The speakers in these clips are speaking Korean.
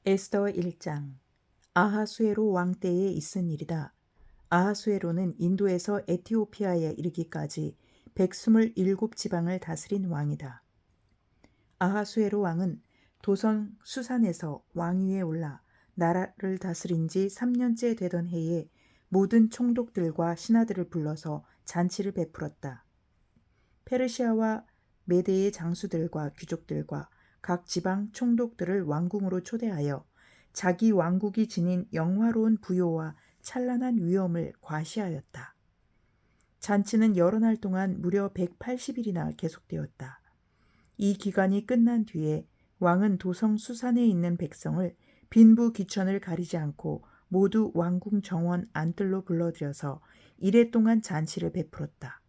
에스더 1장. 아하수에로 왕 때에 있은 일이다. 아하수에로는 인도에서 에티오피아에 이르기까지 127지방을 다스린 왕이다. 아하수에로 왕은 도성 수산에서 왕위에 올라 나라를 다스린 지 3년째 되던 해에 모든 총독들과 신하들을 불러서 잔치를 베풀었다. 페르시아와 메대의 장수들과 귀족들과 각 지방 총독들을 왕궁으로 초대하여 자기 왕국이 지닌 영화로운 부요와 찬란한 위엄을 과시하였다. 잔치는 여러 날 동안 무려 180일이나 계속되었다. 이 기간이 끝난 뒤에 왕은 도성 수산에 있는 백성을 빈부 귀천을 가리지 않고 모두 왕궁 정원 안뜰로 불러들여서 이래 동안 잔치를 베풀었다.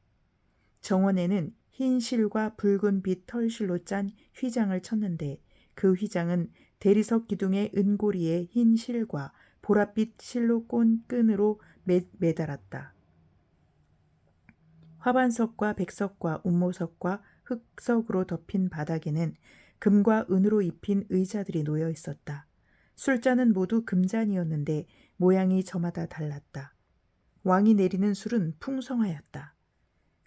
정원에는 흰 실과 붉은 빛 털실로 짠 휘장을 쳤는데 그 휘장은 대리석 기둥의 은고리에 흰 실과 보랏빛 실로 꼰 끈으로 매달았다. 화반석과 백석과 운모석과 흑석으로 덮인 바닥에는 금과 은으로 입힌 의자들이 놓여 있었다. 술잔은 모두 금잔이었는데 모양이 저마다 달랐다. 왕이 내리는 술은 풍성하였다.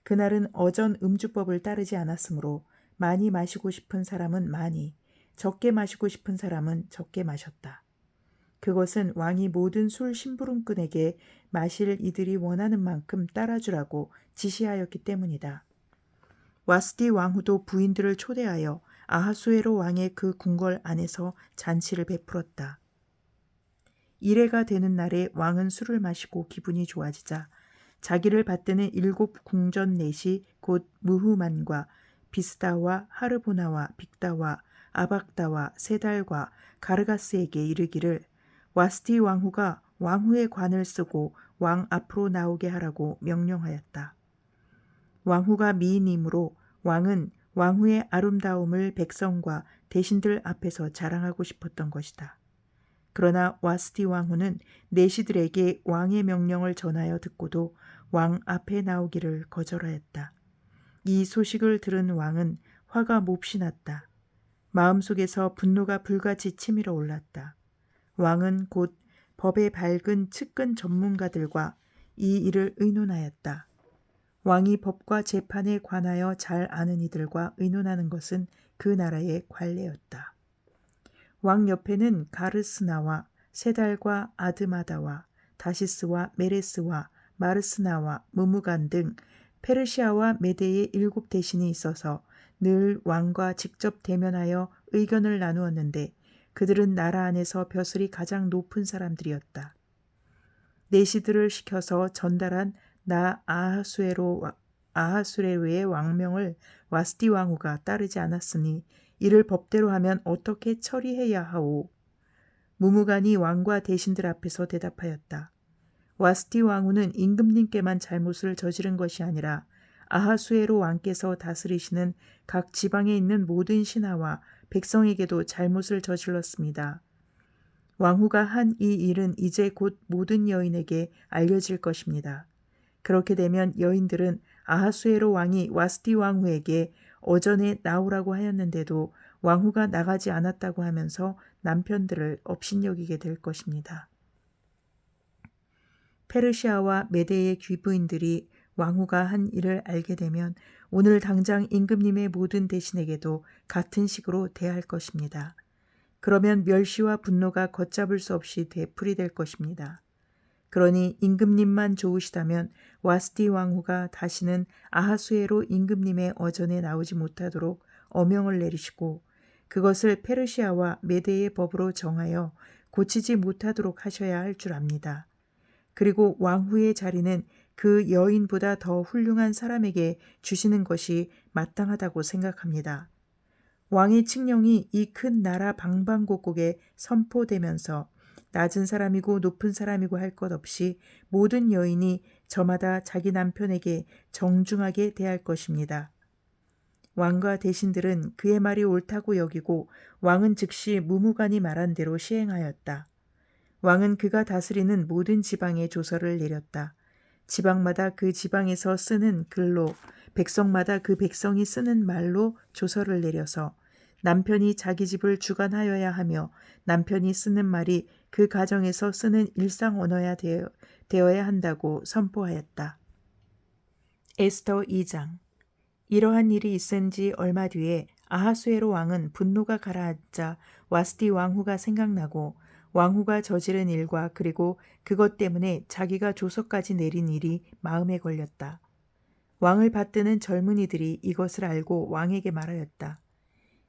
그날은 어전 음주법을 따르지 않았으므로 많이 마시고 싶은 사람은 많이, 적게 마시고 싶은 사람은 적게 마셨다. 그것은 왕이 모든 술 심부름꾼에게 마실 이들이 원하는 만큼 따라주라고 지시하였기 때문이다. 와스디 왕후도 부인들을 초대하여 아하수에로 왕의 그 궁궐 안에서 잔치를 베풀었다. 이래가 되는 날에 왕은 술을 마시고 기분이 좋아지자 자기를 받드는 7 궁전 넷이 곧 무후만과 비스다와 하르보나와 빅다와 아박다와 세달과 가르가스에게 이르기를 와스티 왕후가 왕후의 관을 쓰고 왕 앞으로 나오게 하라고 명령하였다. 왕후가 미인이므로 왕은 왕후의 아름다움을 백성과 대신들 앞에서 자랑하고 싶었던 것이다. 그러나 와스티 왕후는 내시들에게 왕의 명령을 전하여 듣고도 왕 앞에 나오기를 거절하였다. 이 소식을 들은 왕은 화가 몹시 났다. 마음속에서 분노가 불같이 치밀어 올랐다. 왕은 곧 법에 밝은 측근 전문가들과 이 일을 의논하였다. 왕이 법과 재판에 관하여 잘 아는 이들과 의논하는 것은 그 나라의 관례였다. 왕 옆에는 가르스나와 세달과 아드마다와 다시스와 메레스와 마르스나와 무무간 등 페르시아와 메대의 7 대신이 있어서 늘 왕과 직접 대면하여 의견을 나누었는데 그들은 나라 안에서 벼슬이 가장 높은 사람들이었다. 내시들을 시켜서 전달한 아하수에로의 왕명을 와스티 왕후가 따르지 않았으니 이를 법대로 하면 어떻게 처리해야 하오? 무무간이 왕과 대신들 앞에서 대답하였다. 와스티 왕후는 임금님께만 잘못을 저지른 것이 아니라 아하수에로 왕께서 다스리시는 각 지방에 있는 모든 신하와 백성에게도 잘못을 저질렀습니다. 왕후가 한 이 일은 이제 곧 모든 여인에게 알려질 것입니다. 그렇게 되면 여인들은 아하수에로 왕이 와스티 왕후에게 어전에 나오라고 하였는데도 왕후가 나가지 않았다고 하면서 남편들을 업신여기게 될 것입니다. 페르시아와 메대의 귀부인들이 왕후가 한 일을 알게 되면 오늘 당장 임금님의 모든 대신에게도 같은 식으로 대할 것입니다. 그러면 멸시와 분노가 걷잡을 수 없이 되풀이될 것입니다. 그러니 임금님만 좋으시다면 와스티 왕후가 다시는 아하수에로 임금님의 어전에 나오지 못하도록 어명을 내리시고 그것을 페르시아와 메대의 법으로 정하여 고치지 못하도록 하셔야 할 줄 압니다. 그리고 왕후의 자리는 그 여인보다 더 훌륭한 사람에게 주시는 것이 마땅하다고 생각합니다. 왕의 칙령이 이 큰 나라 방방곡곡에 선포되면서 낮은 사람이고 높은 사람이고 할 것 없이 모든 여인이 저마다 자기 남편에게 정중하게 대할 것입니다. 왕과 대신들은 그의 말이 옳다고 여기고 왕은 즉시 무무간이 말한 대로 시행하였다. 왕은 그가 다스리는 모든 지방에 조서를 내렸다. 지방마다 그 지방에서 쓰는 글로 백성마다 그 백성이 쓰는 말로 조서를 내려서 남편이 자기 집을 주관하여야 하며 남편이 쓰는 말이 그 가정에서 쓰는 일상 언어야 되어야 한다고 선포하였다. 에스더 2장. 이러한 일이 있은 지 얼마 뒤에 아하수에로 왕은 분노가 가라앉자 와스디 왕후가 생각나고 왕후가 저지른 일과 그리고 그것 때문에 자기가 조서까지 내린 일이 마음에 걸렸다. 왕을 받드는 젊은이들이 이것을 알고 왕에게 말하였다.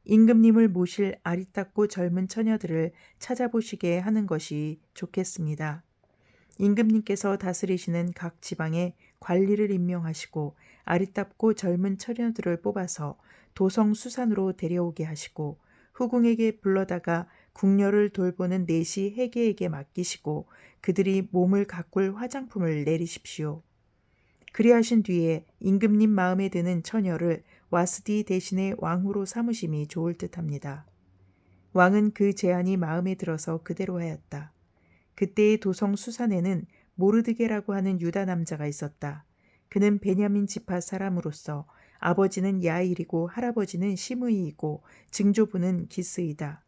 임금님을 모실 아리따고 젊은 처녀들을 찾아보시게 하는 것이 좋겠습니다. 임금님께서 다스리시는 각 지방에 관리를 임명하시고 아리따고 젊은 처녀들을 뽑아서 도성 수산으로 데려오게 하시고 후궁에게 불러다가 궁녀를 돌보는 내시 해계에게 맡기시고 그들이 몸을 가꿀 화장품을 내리십시오. 그리하신 뒤에 임금님 마음에 드는 처녀를 와스디 대신에 왕후로 삼으심이 좋을 듯합니다. 왕은 그 제안이 마음에 들어서 그대로 하였다. 그때의 도성 수산에는 모르드게라고 하는 유다 남자가 있었다. 그는 베냐민 지파 사람으로서 아버지는 야일이고 할아버지는 시므이이고 증조부는 기스이다.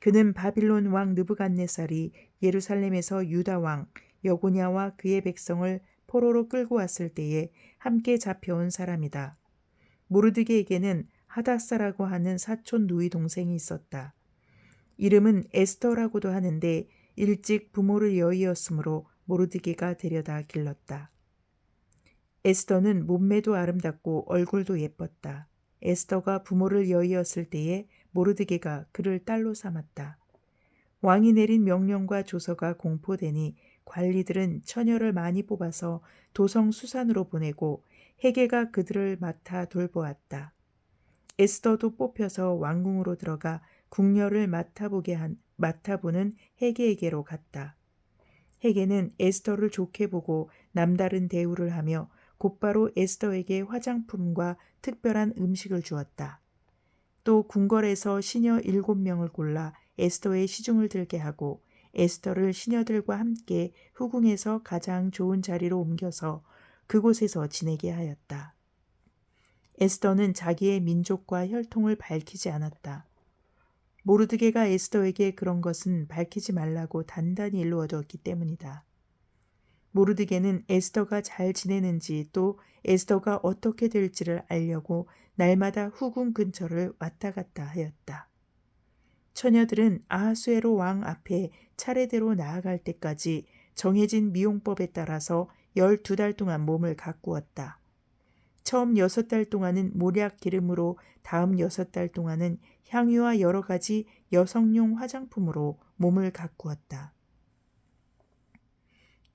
그는 바빌론 왕 느부갓네살이 예루살렘에서 유다 왕 여고냐와 그의 백성을 포로로 끌고 왔을 때에 함께 잡혀온 사람이다. 모르드게에게는 하다사라고 하는 사촌 누이 동생이 있었다. 이름은 에스더라고도 하는데 일찍 부모를 여의었으므로 모르드게가 데려다 길렀다. 에스더는 몸매도 아름답고 얼굴도 예뻤다. 에스더가 부모를 여의었을 때에 모르드게가 그를 딸로 삼았다. 왕이 내린 명령과 조서가 공포되니 관리들은 처녀를 많이 뽑아서 도성 수산으로 보내고 해계가 그들을 맡아 돌보았다. 에스더도 뽑혀서 왕궁으로 들어가 궁녀를 맡아보는 해계에게로 갔다. 해계는 에스더를 좋게 보고 남다른 대우를 하며 곧바로 에스더에게 화장품과 특별한 음식을 주었다. 또 궁궐에서 시녀 7명을 골라 에스더의 시중을 들게 하고 에스더를 시녀들과 함께 후궁에서 가장 좋은 자리로 옮겨서 그곳에서 지내게 하였다. 에스더는 자기의 민족과 혈통을 밝히지 않았다. 모르드게가 에스더에게 그런 것은 밝히지 말라고 단단히 일러두었기 때문이다. 모르드게는 에스더가 잘 지내는지 또 에스더가 어떻게 될지를 알려고 날마다 후궁 근처를 왔다 갔다 하였다. 처녀들은 아하수에로 왕 앞에 차례대로 나아갈 때까지 정해진 미용법에 따라서 12달 동안 몸을 가꾸었다. 처음 6달 동안은 몰약 기름으로, 다음 6달 동안은 향유와 여러 가지 여성용 화장품으로 몸을 가꾸었다.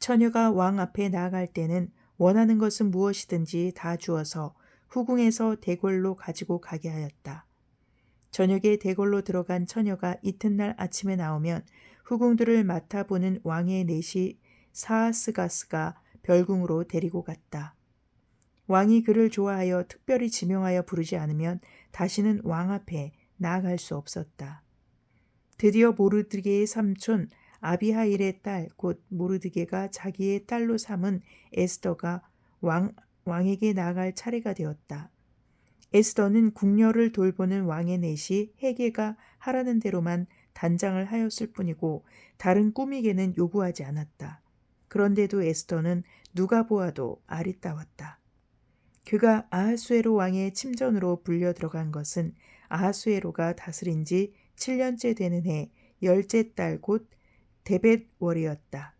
처녀가 왕 앞에 나아갈 때는 원하는 것은 무엇이든지 다 주어서 후궁에서 대궐로 가지고 가게 하였다. 저녁에 대궐로 들어간 처녀가 이튿날 아침에 나오면 후궁들을 맡아보는 왕의 내시 사하스가스가 별궁으로 데리고 갔다. 왕이 그를 좋아하여 특별히 지명하여 부르지 않으면 다시는 왕 앞에 나아갈 수 없었다. 드디어 모르드게의 삼촌 아비하일의 딸 곧 모르드게가 자기의 딸로 삼은 에스더가 왕에게 나아갈 차례가 되었다. 에스더는 궁녀를 돌보는 왕의 내시 해계가 하라는 대로만 단장을 하였을 뿐이고 다른 꾸미개는 요구하지 않았다. 그런데도 에스더는 누가 보아도 아리따웠다. 그가 아하수에로 왕의 침전으로 불려 들어간 것은 아하수에로가 다스린 지 7년째 되는 해 10째 달 곧 데벳월이었다.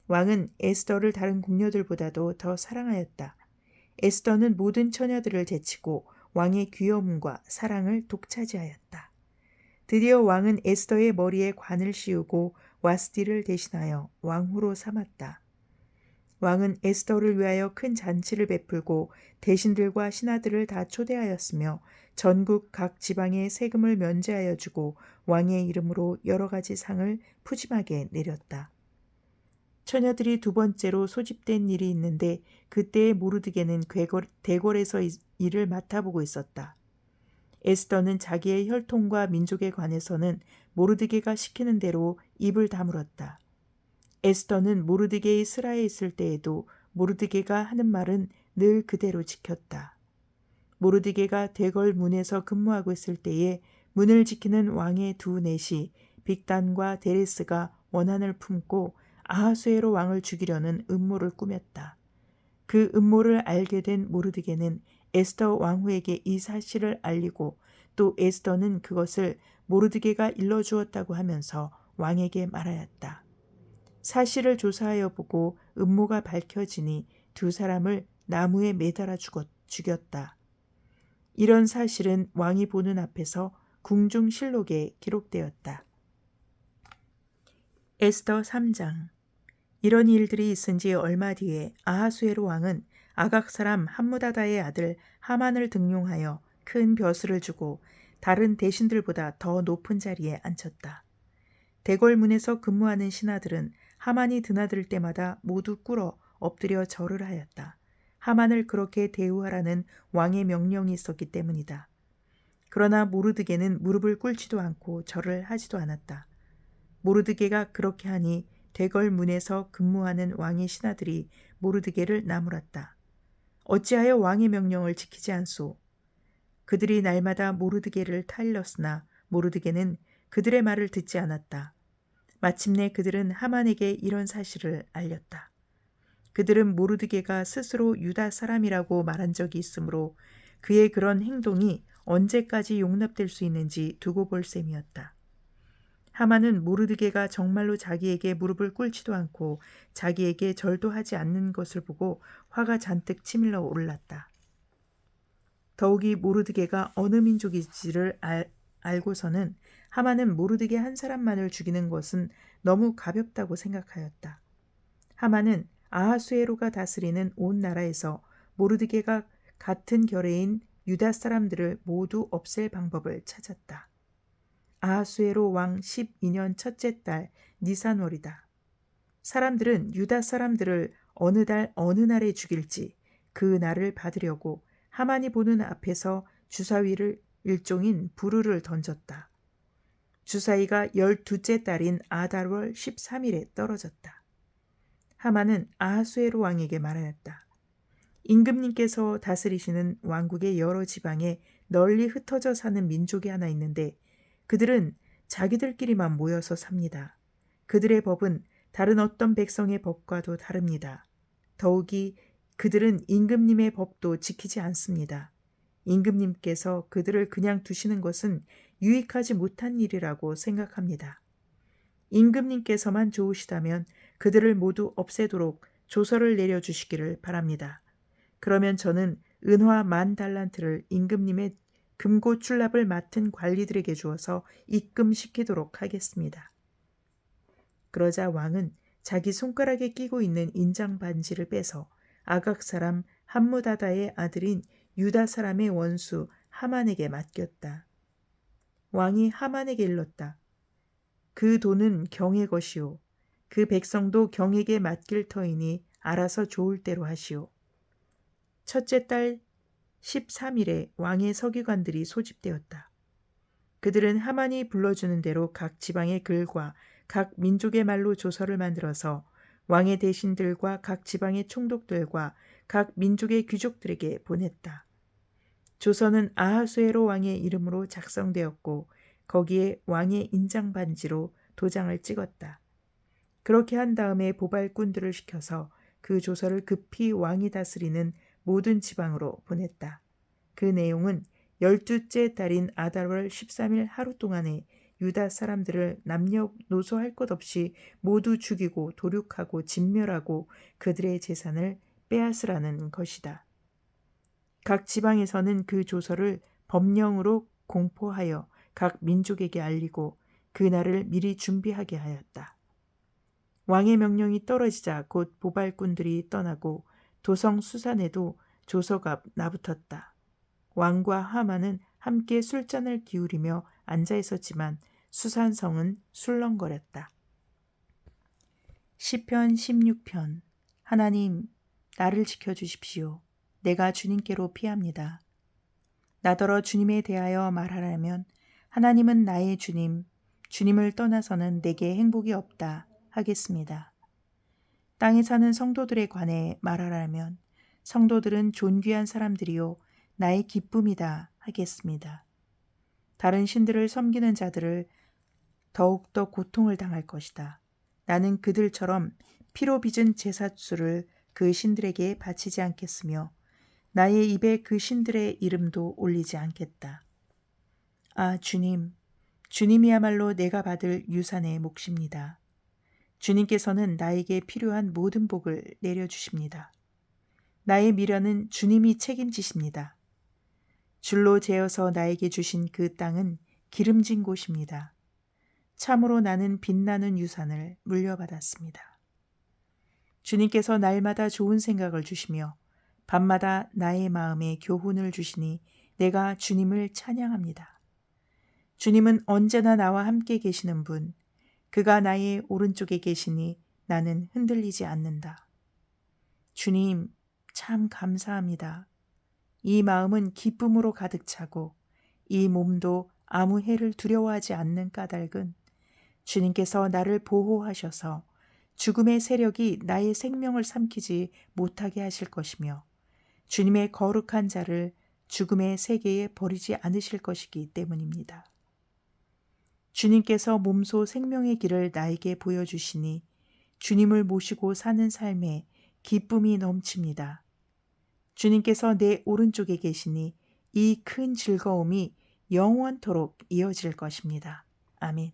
왕은 에스더를 다른 궁녀들보다도 더 사랑하였다. 에스더는 모든 처녀들을 제치고 왕의 귀여움과 사랑을 독차지하였다. 드디어 왕은 에스더의 머리에 관을 씌우고 와스디를 대신하여 왕후로 삼았다. 왕은 에스더를 위하여 큰 잔치를 베풀고 대신들과 신하들을 다 초대하였으며 전국 각 지방에 세금을 면제하여 주고 왕의 이름으로 여러 가지 상을 푸짐하게 내렸다. 처녀들이 두 번째로 소집된 일이 있는데 그때의 모르드게는 대궐에서 일을 맡아보고 있었다. 에스더는 자기의 혈통과 민족에 관해서는 모르드게가 시키는 대로 입을 다물었다. 에스더는 모르드게의 스라에 있을 때에도 모르드게가 하는 말은 늘 그대로 지켰다. 모르드게가 대궐 문에서 근무하고 있을 때에 문을 지키는 왕의 두 넷이 빅단과 데레스가 원한을 품고 아하수에로 왕을 죽이려는 음모를 꾸몄다. 그 음모를 알게 된 모르드게는 에스더 왕후에게 이 사실을 알리고 또 에스더는 그것을 모르드게가 일러주었다고 하면서 왕에게 말하였다. 사실을 조사하여 보고 음모가 밝혀지니 두 사람을 나무에 매달아 죽였다. 이런 사실은 왕이 보는 앞에서 궁중실록에 기록되었다. 에스더 3장. 이런 일들이 있은 지 얼마 뒤에 아하수에로 왕은 아각 사람 함무다다의 아들 하만을 등용하여 큰 벼슬을 주고 다른 대신들보다 더 높은 자리에 앉혔다. 대궐문에서 근무하는 신하들은 하만이 드나들 때마다 모두 꿇어 엎드려 절을 하였다. 하만을 그렇게 대우하라는 왕의 명령이 있었기 때문이다. 그러나 모르드게는 무릎을 꿇지도 않고 절을 하지도 않았다. 모르드게가 그렇게 하니 대궐문에서 근무하는 왕의 신하들이 모르드게를 나무랐다. 어찌하여 왕의 명령을 지키지 않소? 그들이 날마다 모르드게를 타일렀으나 모르드게는 그들의 말을 듣지 않았다. 마침내 그들은 하만에게 이런 사실을 알렸다. 그들은 모르드게가 스스로 유다 사람이라고 말한 적이 있으므로 그의 그런 행동이 언제까지 용납될 수 있는지 두고 볼 셈이었다. 하만은 모르드게가 정말로 자기에게 무릎을 꿇지도 않고 자기에게 절도 하지 않는 것을 보고 화가 잔뜩 치밀러 올랐다. 더욱이 모르드게가 어느 민족인지를 알고서는 하만은 모르드게 한 사람만을 죽이는 것은 너무 가볍다고 생각하였다. 하만은 아하수에로가 다스리는 온 나라에서 모르드게가 같은 결의인 유다 사람들을 모두 없앨 방법을 찾았다. 아하수에로 왕 12년 첫째 달 니산월이다. 사람들은 유다 사람들을 어느 달 어느 날에 죽일지 그 날을 받으려고 하만이 보는 앞에서 주사위를 일종인 부르를 던졌다. 주사위가 12째 달인 아달월 13일에 떨어졌다. 하만은 아하수에로 왕에게 말하였다. 임금님께서 다스리시는 왕국의 여러 지방에 널리 흩어져 사는 민족이 하나 있는데 그들은 자기들끼리만 모여서 삽니다. 그들의 법은 다른 어떤 백성의 법과도 다릅니다. 더욱이 그들은 임금님의 법도 지키지 않습니다. 임금님께서 그들을 그냥 두시는 것은 유익하지 못한 일이라고 생각합니다. 임금님께서만 좋으시다면 그들을 모두 없애도록 조서를 내려주시기를 바랍니다. 그러면 저는 은화 10,000달란트를 임금님의 금고 출납을 맡은 관리들에게 주어서 입금시키도록 하겠습니다. 그러자 왕은 자기 손가락에 끼고 있는 인장 반지를 빼서 아각 사람 함무다다의 아들인 유다 사람의 원수 하만에게 맡겼다. 왕이 하만에게 일렀다. 그 돈은 경의 것이요. 그 백성도 경에게 맡길 터이니 알아서 좋을 대로 하시오. 첫째 달 13일에 왕의 서기관들이 소집되었다. 그들은 하만이 불러주는 대로 각 지방의 글과 각 민족의 말로 조서를 만들어서 왕의 대신들과 각 지방의 총독들과 각 민족의 귀족들에게 보냈다. 조서는 아하수에로 왕의 이름으로 작성되었고 거기에 왕의 인장 반지로 도장을 찍었다. 그렇게 한 다음에 보발꾼들을 시켜서 그 조서를 급히 왕이 다스리는 모든 지방으로 보냈다. 그 내용은 12째 달인 아달월 13일 하루 동안에 유다 사람들을 남녀노소할 것 없이 모두 죽이고 도륙하고 진멸하고 그들의 재산을 빼앗으라는 것이다. 각 지방에서는 그 조서를 법령으로 공포하여 각 민족에게 알리고 그날을 미리 준비하게 하였다. 왕의 명령이 떨어지자 곧 보발꾼들이 떠나고 도성 수산에도 조서가 나붙었다. 왕과 하만은 함께 술잔을 기울이며 앉아 있었지만 수산성은 술렁거렸다. 시편 16편. 하나님, 나를 지켜주십시오. 내가 주님께로 피합니다. 나더러 주님에 대하여 말하라면 하나님은 나의 주님, 주님을 떠나서는 내게 행복이 없다 하겠습니다. 땅에 사는 성도들에 관해 말하라면 성도들은 존귀한 사람들이요 나의 기쁨이다 하겠습니다. 다른 신들을 섬기는 자들을 더욱더 고통을 당할 것이다. 나는 그들처럼 피로 빚은 제사수를 그 신들에게 바치지 않겠으며 나의 입에 그 신들의 이름도 올리지 않겠다. 아, 주님, 주님이야말로 내가 받을 유산의 몫입니다. 주님께서는 나에게 필요한 모든 복을 내려주십니다. 나의 미련은 주님이 책임지십니다. 줄로 재어서 나에게 주신 그 땅은 기름진 곳입니다. 참으로 나는 빛나는 유산을 물려받았습니다. 주님께서 날마다 좋은 생각을 주시며 밤마다 나의 마음에 교훈을 주시니 내가 주님을 찬양합니다. 주님은 언제나 나와 함께 계시는 분, 그가 나의 오른쪽에 계시니 나는 흔들리지 않는다. 주님, 참 감사합니다. 이 마음은 기쁨으로 가득 차고 이 몸도 아무 해를 두려워하지 않는 까닭은 주님께서 나를 보호하셔서 죽음의 세력이 나의 생명을 삼키지 못하게 하실 것이며 주님의 거룩한 자를 죽음의 세계에 버리지 않으실 것이기 때문입니다. 주님께서 몸소 생명의 길을 나에게 보여주시니 주님을 모시고 사는 삶에 기쁨이 넘칩니다. 주님께서 내 오른쪽에 계시니 이 큰 즐거움이 영원토록 이어질 것입니다. 아멘.